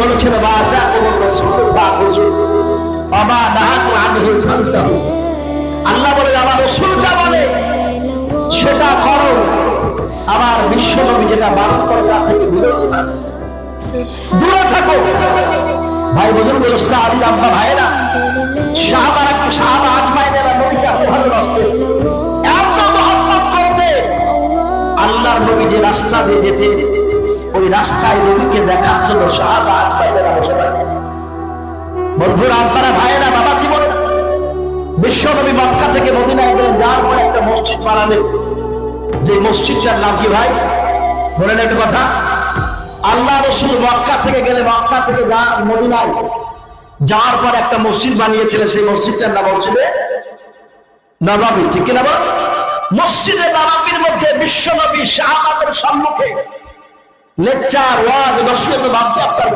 বলেছেন বাজা কোন রাসূল ফাখুযু আমা নাহাকু আনহু ফান্তাহু। আল্লাহ বলে আমার রাসূল যা বলে সেটা করো, আমার বিশ্বনবী যেটা বারণ করে তা থেকে বিরত থাকো, দূরে থাকো। ভাই বুজুর্গ গোস্তা আলী আব্বা ভাইরা সাহাবা আজমাইনেরা নবীকে ভালোবাসতেন, এত মহব্বত করতে। আল্লাহর নবী যে রাস্তা দিয়ে যেতে ওই রাস্তায় নবীকে দেখার জন্য সাহাবা আজমাইনেরা বসে থাকতেন। বন্ধুরা, আপনারা ভাইয়েরা, বাবা কি বলেন, বিশ্বনবী মক্কা থেকে মদিনায় গেলেন, যাওয়ার পর একটা মসজিদ বানালেন। যে মসজিদটার নাম কি ভাই বলেন একটা কথা? আল্লাহ রাসূল মক্কা থেকে গেলে, মক্কা থেকে মদিনায় যাওয়ার পর একটা মসজিদ বানিয়েছিলেন। সেই মসজিদটার নাম হচ্ছে নববী, ঠিক কি না? মসজিদে নববীর মধ্যে বিশ্বনবী সাহাবাদের সম্মুখে লেকচার ওয়াজ নসিহত বাদ দিয়ে আপনার